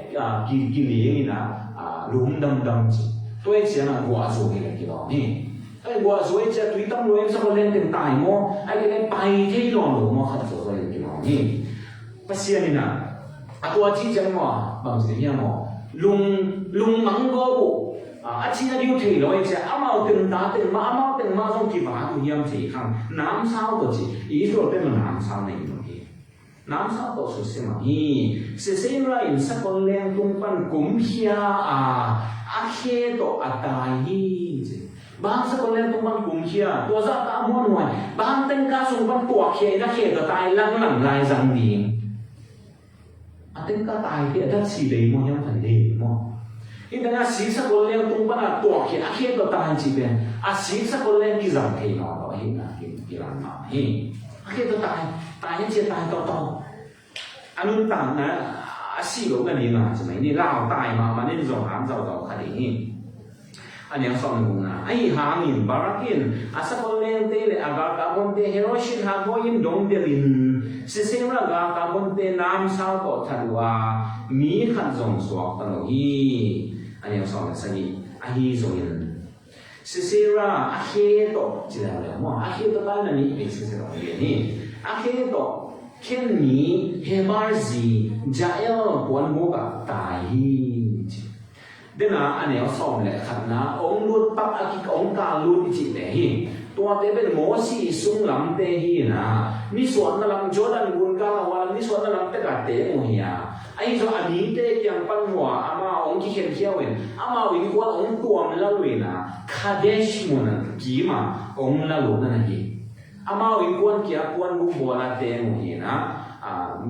kim yến thì na lúng đâm chỉ tôi chiang là quả số thì là cái đó nè ai quả số ấy tùy tâm rồi sao lên tiền tài mo ai cái này bay thế rồi rồi mo khát số rồi cái đó nè bác sĩ thì na tôi chỉ chiang mà bằng gì nhá mo lung mắng go bộ chỉ là điều thể nói chứ amao từng trong kỳ vả của hiểm thể khang nam sao đó chứ ý rồi bên mà nam sao này rồi nam sao đó số xem mà se ra in sắc con leng tung pan cúm hia khe đó tai chứ bang sắc con leng tung pan cúm hia tua ra ta muốn ngoài bang tên ca sung pan tua khe đó tai lăng lại rằng đi ating ka tai ki adat si dei mo yang phan dei mo in da si sa ko leng tung pa na to ki a khe to ta chi ben a si sa ko leng ki zam thei no lo hi na ki ran ma hi a khe to tai chi tai to anun ta na a si lo ka ni ma chi mai ni lao tai ma ni zo han zo to kha dei hi anh em xong cùng na ai hàng in barakin asa kolen te le aga carbon te Hiroshima ha boin dong de lin sisem ra ga carbon te nam sao to thalwa mi khan zong swak ta lo hi anh em xong sa ni a hi zo in sisera a he to chi la le mo a he to ta na ni be sisera ni a he to ken ni he marzi jael pon mo ka tai đến là anh em xong lại khát na ông luôn bắt anh ông cả luôn chỉ để hi tua thế bên mỏ xì sung lắm thế hi na mi suốt na làm chỗ đang buồn cả là hoàn mi suốt na làm tất cả thế mồi à anh cho anh đi thế chẳng pan hoa ama ông chỉ khen khéo vậy ama vì quan ông tua mình là lui na kadesh mona kí mà ông là luôn na hi ama vì quan kia quan bu bò là thế mồi na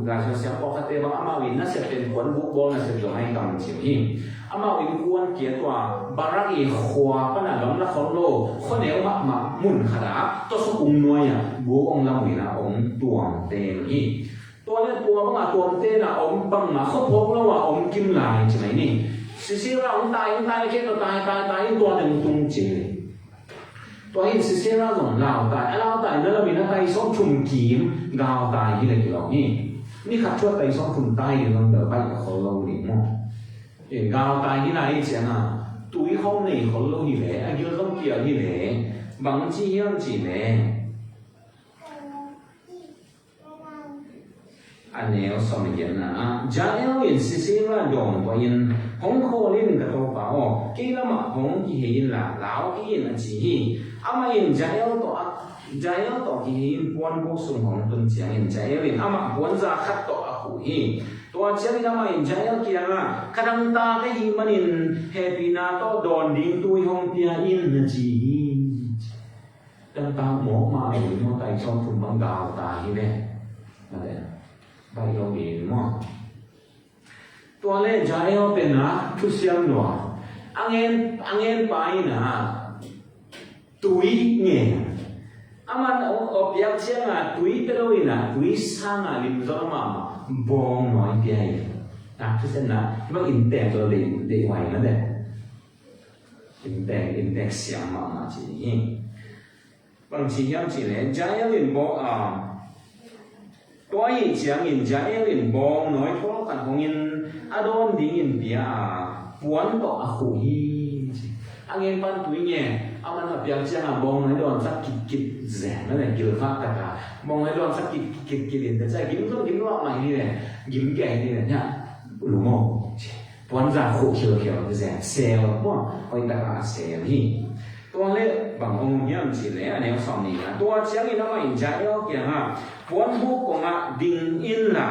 gà cho xem có cái mà ama vì nó sẽเป็นquan bu bò nó sẽ cho hay cầm chịu hi ama in kuan kia toa barak i khwa pana lam na khon lo khoneu ma mun khara to so ung noya bu ong lam wi na ong tuang te hi to le tua ba tuang te na ong bang na kho phok lo wa ong kim lai chi mai ni si ra ong tai ke to tai to deng tung chi to hin si ra zong lao tai na la mi na tai som chum kim gao tai hi le ki lo ni khat chua tai som chum tai ni lo de bai kho lo ni mo gào tai như này chứ à túi không này khó lâu như thế anh yêu không kiểu như thế bằng chi hiếm chỉ này anh nếu xong mình nhận là giá eo yên xí ra dòng của yên không khô lên cái câu bảo cái là mà không chỉ hiện là lão cái yên là chỉ ama yên giá eo to cái yên quan vô sung hồng tuần chẳng yên giá eo yên ama quan ra khát to à hủ hiตัวเจ้าที่ทำมาอินใจเอาเกี่ยงอ่ะขดังตาก็ยิมันอินเฮปีนาโตโดนดิ้งตุยห้องเตียอินนะจีดังตาหมอมาหรือมอไตชอบฝุ่นบางดาวตาที่เนี่ยนั่นแหละไปยองเองมั้งตัวเล่ใจเอาเป็นนะทุเสียงหนัวอังเงินไปนะตุยเนี่ยอามันเอาเปียกเชียงอ่ะตุยเปโรยนะตุยสร้างอ่ะลิมซอมาบองน้อยเดียวนะทุกท่านนะที่ว่าอินแต่ตัวเด็กไหวนั่นแหละอินแต่เสียงมาจริงบางทียังจริงเลยใจลินบองตัวอินเสียงอินใจลินบองน้อยทั่วกันของอินอดอนดิ้งอินเบียปวนต่ออาคุยอังเงินปันตุยเนี่ยเอามันแบบยังเชียงบองน้อยโดนสักกิดแสนนั่นแหละกิโลฟ้าตะกามองให้โดนสักกิดแต่ใจกินต้องกินว่าใหม่นี่แหละกินแก่นี่แหละเนี่ยหลงงปอนจากโคเขียวแสนเซลล์ว่าเอาอินตะกาเซลล์ที่ตัวเล็กบางองค์เนี่ยมันสิเลยอันนี้สองนี่นะตัวเชียงนี่ทำไมอินใจเอาเกี่ยงอ่ะปอนบุกของอ่ะดิ่งอินล่ะ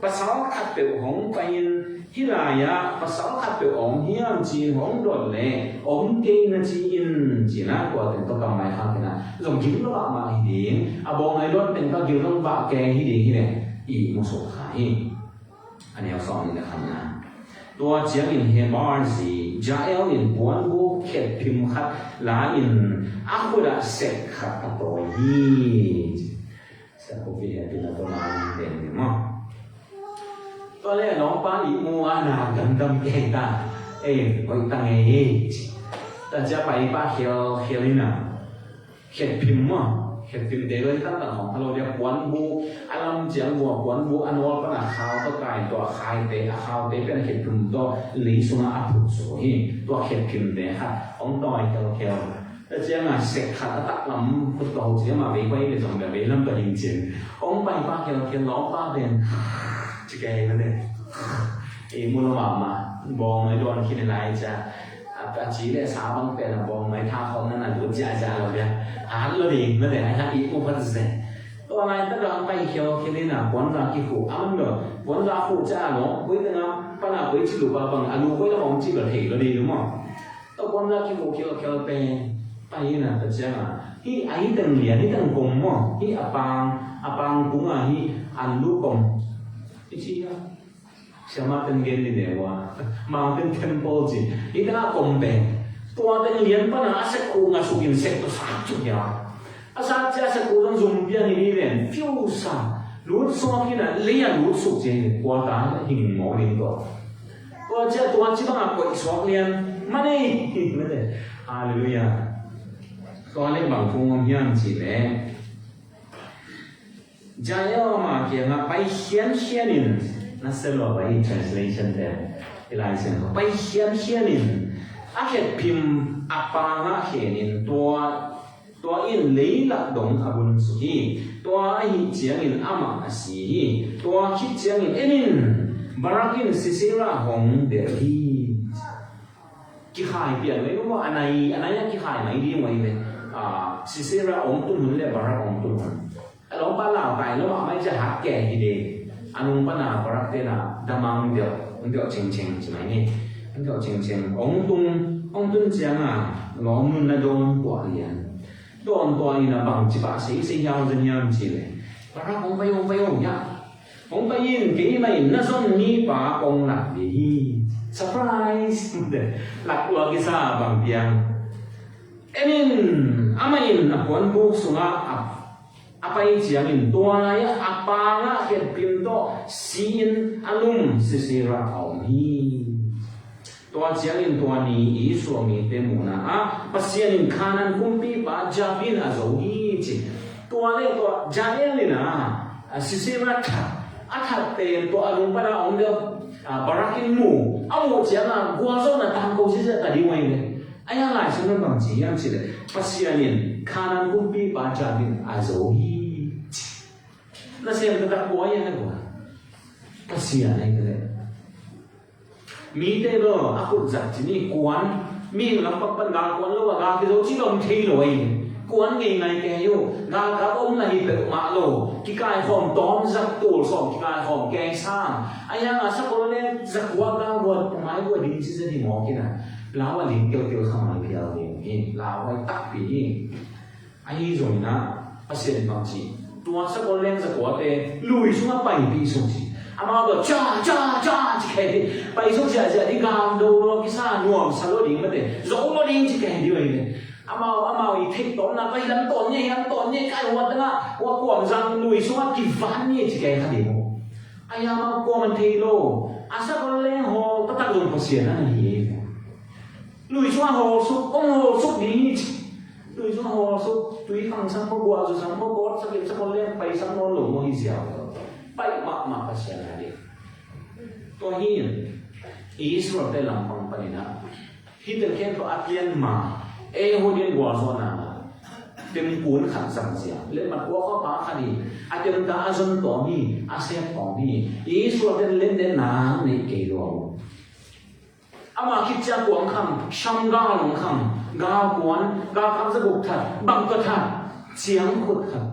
ภาษาขัดเปลวของไปอินที่ไรอ่ะภาษาขัดเปลวองเฮียมจีของโดดเลยองเกนจีอินจีน่ากว่าถึงต้องกำไรข้างกันนะส่งจิ้มก็ว่ามาที่ดิ่งอ่ะบองไอ้รถเป็นก็เกี่ยวต้องบะแกที่ดิ่งที่เนี่ยอีมุสขายอันนี้สองนี่นะครับนะตัวเจียงอินเฮบาร์ซีจ่าเอลอินปวนบุกเข็ดพิมขัดลาอินอักบุระเสกขัดตัวฮีเสกผู้ที่เห็นเป็นตัวมาเด่นมั้งตัวแรกน้องป้าอีมัวนาดำเก่งตาไปตั้งเองแต่จะไปป้าเขียวนี่นะเขียนพิมพ์มั้งเขียนพิมพ์เดี๋ยวตั้งแต่ของเราเรียกปวนบุกอารมณ์เจียงบัวปวนบุกอันวอลปนาข้าวตัวไก่ตัวคายเตะข้าวเตะเป็นเขียนพิมพ์ตัวลิสุนาอัพุสุฮีตัวเขียนพิมพ์เตะค่ะองต่อยเขียวแต่เจ้าเสกขัดตักลำพุทโธเจ้ามาไปไว้ในสมแบบลำตัวจริงๆองไปป้าเขียวล้อป้าเป็นจะแก่นั่นเองมุลมาบองไม่โดนคิดอะไรจะอาชีพสาวบางเป็นบองไม่ท่าเขานั่นน่ะดูจ้าเราเนี่ยหาเราดีนั่นแหละฮะอีกอุปสรรคตัวอะไรถ้าเราไปเขียวคิดนี่นะวันราคิขู่มันแบบวันราขู่จ้าเนาะวิ่งนะปัญหาวิ่งชิลุบะบางอนุวิ่งแล้วมองจีบเราเห็นเราดีหรือมั้งตัววันราคิขู่เขียวเป็นไปนะแต่เจ้าที่ไอ้ตั้งเหรียญที่ตั้งกลมมั้งที่อปังกุ้งอ่ะที่อันลูกกลมที่ชี้อ่ะ Sama ten gen ni dewa, mountain temple ji. Ita nga komben. Tua ten lian pa na asa ku nga sugin set to sa chunya. Asa cha asa ku dong zumbia ni len fiu sa. Lut so kina leya lut suk je kwa ta hin mo ling to. Tua cha tua chi ba ko so lian mani. Hallelujah. Ko le bang phung ngom hiam chi le. Jaya ma kia nga pai hian hianin. Na selo bai translation there. Elias ko pai hian hianin. Akhet phim apa nga hianin tua in lấy lạc động abun suhi tua hi chiang in ama asi tua hi chiang in enin barakin sisira hong de hi ki khai pian mai mo anai ki khai mai di mai le sisira ong tu hun le barak ong tu hun alo pa lao kai lo mai cha hak ke hi de anung pa na barak te na damang de ching ching mai ni de ching ching ong tung chiang lo mun na don kwa lian Tuan tuan ina bang chỉ bác sĩ giao dân nhâm chỉ lệ, và ra ông bay nhá, ông bay in cái này nó giống như bà ông lạc đi surprise, lạc qua cái sao bằng tiếng, em amain apon buk sunga apai chiang in tuan ay apa nga hiện phim to sin alum sisira ông hi. Tua chiang in tua ni i suami te muna pasian in kanan kumpi pa javin azohi chi tua le tua jael ni na sisira athat te to alung para ong de barakin mu amu chiang gua zo na tam ko si ta di wai le aya lai sun bang chi yam chi le pasian in kanan kumpi pa javin azohi na siam ta ko ya na ko pasian ai ke mi te lo aku zat ni kuan mi lam pak pan ga kuan lo ga ki lo chi lom thei lo ai kuan ngai ngai ke yo ga om la hi pe ma lo ki kai khom tom zat tu som ki kai khom ke sang aya nga sa ko le zat wa ga wa mai wa din chi se di mo ki na la wa lin kyo kyo kham mai pia ni la wa tak pi ai rồi na pasien bang chi tua sa ko le za ko te lui xuống pai pi sung chi ama go cha chi ke pai sung sia di gam do lo ki sa nuam sa lo ding ma te zo lo ding chi ke di wei ne ama i thik ton na pai lam ton ye kai wa ta wa kwang jang lui xuống ki van ni chi ke ha di mo aya ma ko man thei lo asa ko le ho ta ta dong pasien na ni lui xuống ho su ong ho su ni lui xuống ho su tui khang sang ko gwa zo sang ko ko sa ke sa ko le pai sang no lo mo hi sia pai ma pasien na di to hi Israel te lam pang panina hi te ken to atien ma e ho dien gwa zo na tem kun khan sang sia le mat ko ko pa khani atien ta azon to mi asep to mi Israel te len de na ne ke lo ama khit cha kuang kham sham ga long kham ga kuan ga kham sa buk that bang ka that chiang khut khat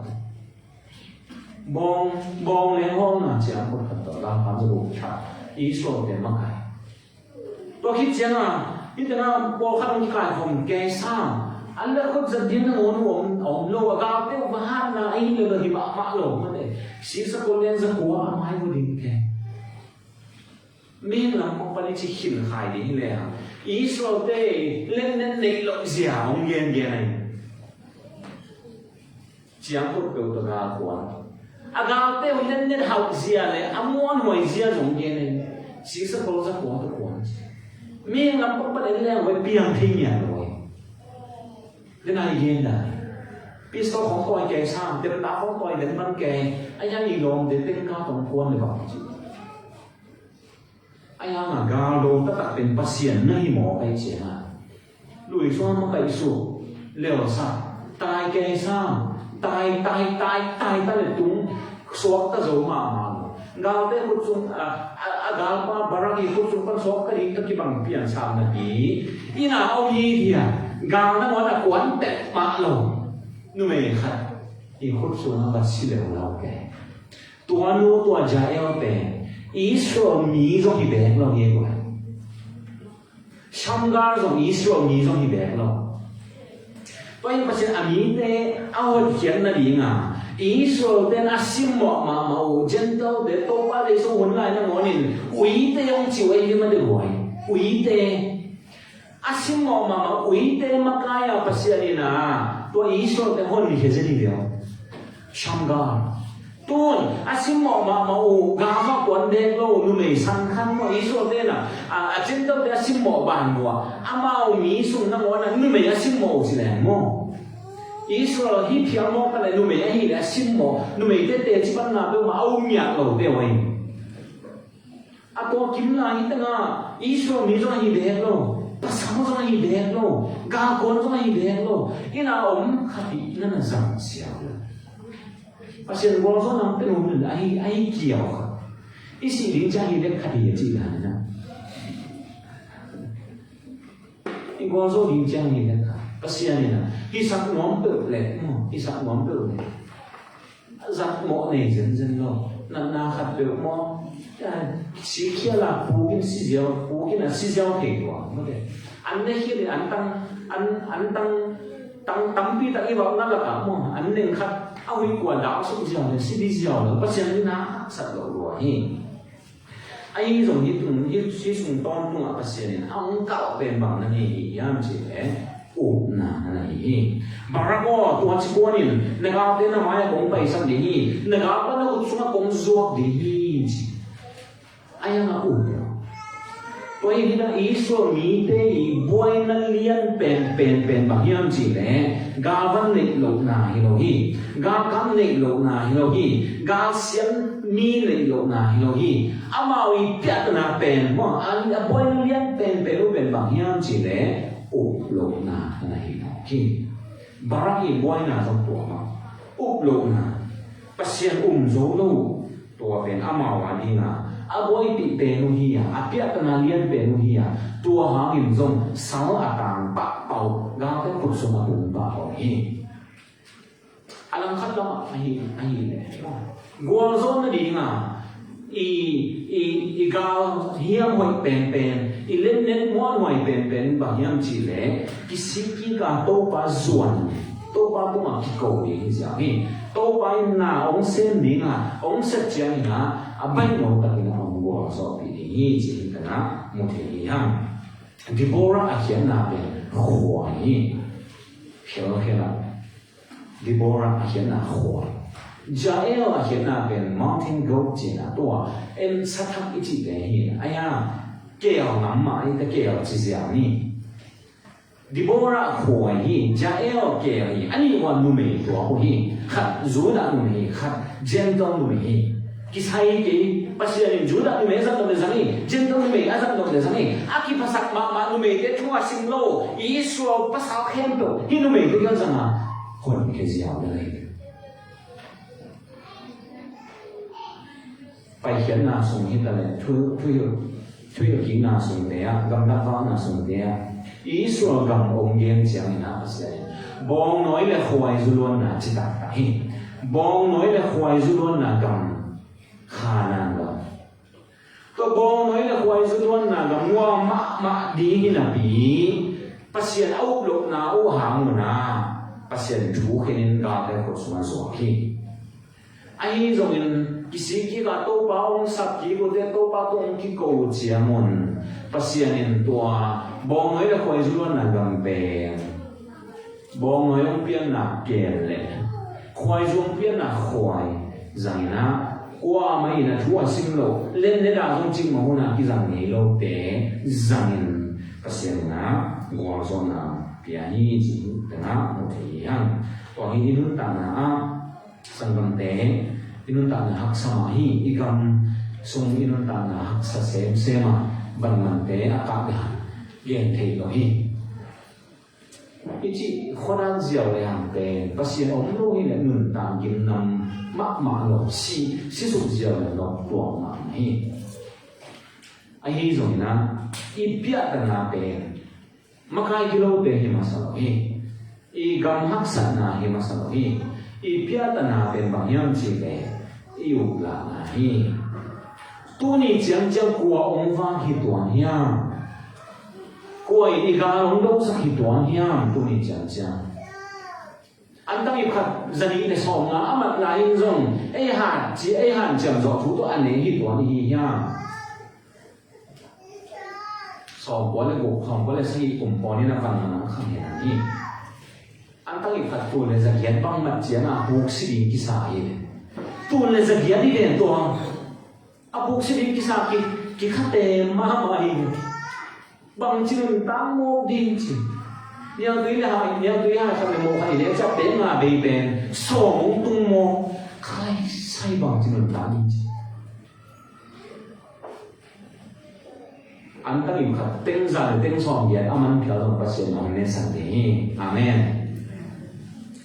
bong le hong na chiang khut khat to ga kham sa buk that Israel te ma kai to khit chiang itana bo kham ki kai khom ke sa Allah khut zat din on lo ga te ba han na ai le hi ma lo ma de si sa ko len za ko mai wo din ke mình làm một phần chỉ hiện hài đi lẽ Israel đây lên đến này lộng già ông ghen này chiang cốt cầu tờ gà quan gà tê lên đến học già này muốn hỏi già giống ghen này chỉ sẽ có ra quan tờ quan mình làm một phần lẽ với biang thiên nhà rồi cái này ghen này biết sao không coi kẻ sao để ta không coi đến ban kẻ anh em đi lòng để tên cao tổng quan để bảo chứ ai mà gà lô tất cảเป็นpasien na hi mo kai che ha lui so ma kai su leo sa tai ke sa tai ta le tung sok ta zo ma gà te ku chung gà pa baraki ku chung pan sok ka ri ta ki bang pian sa na bi ina au hi dia gà na mo na kwan te ma lo nu me kha i ku chung na si le lo ke tua nu tua ja eo te Israel mi trong hi bek lo ye kwa Shamgar trong Israel mi trong hi bek lo to yin pasien ami te awal kian na li nga Israel tên asim mà gentle để tô ba để số huấn lại nó ngồi nhìn quý tê ông chịu ấy nhưng mà được gọi quý tê asim mà quý tê mà cái à bác đi na tôi Israel tên hôn gì thế gì đó Shamgar tôi asim mà gama quần đen lâu nu mày sang khăn mà Israel tên à gentle để asim bàn của amao mỹ sung nó ngồi là nu mày asim gì này mo Israel hi phiang mo ka le nu me hi la sim mo nu me te chi ban na be ma au nya lo te wai a to kim la hi ta nga Israel mi zo hi de lo ta sam zo hi de lo ga kon zo hi de lo ina kha ti na na sang sia a sen bo zo na pe no le ai kiao kha i si ling cha hi de kha ti chi la na i bo zo ling cha hi de kha Pasian na isak ngom le mo isak ngom le zat mo ne zen lo na khat pe mo si kia la pu kin si jiao ke ko mo de an ne hi de an tang pi ta i ba na la ka mo an ne khat a wi kwa da su jiao de si di jiao lo pasian ni na sat lo lo hi ai zong hi tung hi si sung ton tung a pasian ni ang ka ben bang na ni yam chi le na này barago tua chỉ quan niệm người ta tên là mai cũng phải sang đi người ta bắt đầu chúng cũng ruột đi ai mà tôi nghĩ là ý số mỹ thế boy nó liên pen bằng hiểm chỉ lẽ gà văn lịch lộ na hiểu hi gà cam lịch lộ na hiểu hi gà xiên mi lịch lộ na hiểu hi amao ý piat na pen mo anh boy nó liên pen bằng hiểm chỉ lẽ lộ na này khi baraki boy na trong tuổi mà lộ na pasien dấu lâu tuổi bên amao anh đi na boy bị benu hi apiat na lian benu hi tua hangin zong sao atang ba pau ga cái cuộc sống mà ba pau hi alang khat lo ai le gol zon na đi nga i gal hiam hoi pen i len mo hoi pen ba hiam chi le ki siki ka to pa zuan to pa to ma ki ko ni ja hi to pa na ong sen ni nga ong set chiang nga abai no ta ni ong go so pi ni chi ta na mo the hi ham Deborah a hian na pe ho ni hela Deborah a hian na ho Jael a hian na ben mountain goat chi na to em sathak ichi de hi aya keo nam ma i ta keo chi sia ni Deborah ho hi Jael keo hi ani wa nu me to ho hi khat zuda nu me khat jendong nu me ki sai ke pasian juda nu me sa to de sangi jendong nu me asam to de sangi aki pasak ma nu me te thua sim lo Israel pasal khem to hi nu me te kan sanga hon ke sia de lai phải hiện na sung hiện tại thuê kỹ na sung thế à gam đa vào na sung thế à ý số gam ông gen chẳng na bác sĩ bong nói là khoai du luôn na chỉ đặt tại bong nói là khoai du luôn na gam khả năng đó tôi bong nói là khoai du luôn na gam mua mạ đi như là bí bác sĩ áo lục na áo hàng na bác sĩ chú khi nên gặp cái cuộc sống số khi ai rồi kisi ki ka to pa ong sap ki ko te to pa to ong ki ko chiamon pasianin tua bong noi la khoi zuan na gam pe bong noi ong pian na ken le khoi zuan pian na khoi zang na qua mai na thua sim lo len ne da zong ching ma hona ki zang ni lo te zangin pasian na gwa zon na pia ni ji ta na mo the yang to hi nun ta na a sang te inun ta na hak sama hi igam sung inun ta na hak sa sema ban man te aka ga yen thei lo hi ichi khoran ziaw le hang te pasien om lo hi le nun ta gin nam ma lo si su ziaw le lo to ma hi ai hi zong na i pia ta na te makai kilo te hi ma sa lo hi i gam hak sa na hi ma sa lo hi i pia ta na te bang yam chi le yêu là hi tu ni chẳng chẳng của ông vang hi tuan hiam của đi ga ông đâu sa hi tuan hiam tu ni chẳng chẳng anh ta yêu khát dân ý để sống ngã mà lại hình dung ai hạt chậm rõ chú tôi anh ấy hi tuấn hi nha sống quá là gục sống quá là say cùng bò nên là phần nó không hề là gì anh ta yêu khát tuần là dân hiến bằng mặt chiến à buộc sĩ đi kí sai tuần là dân hiến đi đến tuần à buộc sĩ đi kí sai kí khát tem mà mày bằng chừng tám mô đi chứ nhớ tới hai trong này một hai để chấp đến mà bị bền sống tung mô khai say bằng chừng tám đi chứ anh ta hiểu khát tên ra tên sống vậy anh mình theo đồng bát sen anh nên sang đấy amen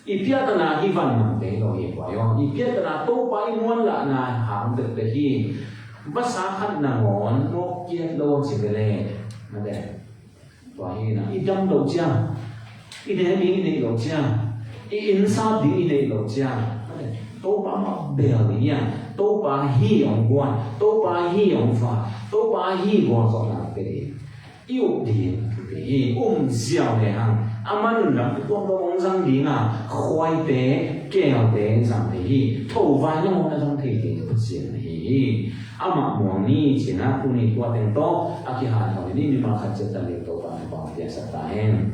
ipiat na hivan mang te lo hi kwa yo ipiat na to pai mon la na hang de te hi basa khat na ngon mo kiat lo chi bele na de to hi na idam lo cha ine mi lo cha insa di ine lo cha to pa ma be ni ya to pa hi ong quan to pa hi ong fa to pa hi go so na pe yêu đi thì xiao để hàng aman làm cái con bông răng đi à khoai té kẹo té rằng thì thầu vai nó là trong thì bất diệt thì ama muang ni chỉ là tu ni tua tiền to aki hà nói đi nhưng mà khát chất là liệu to bằng bằng tiền sạch ta hen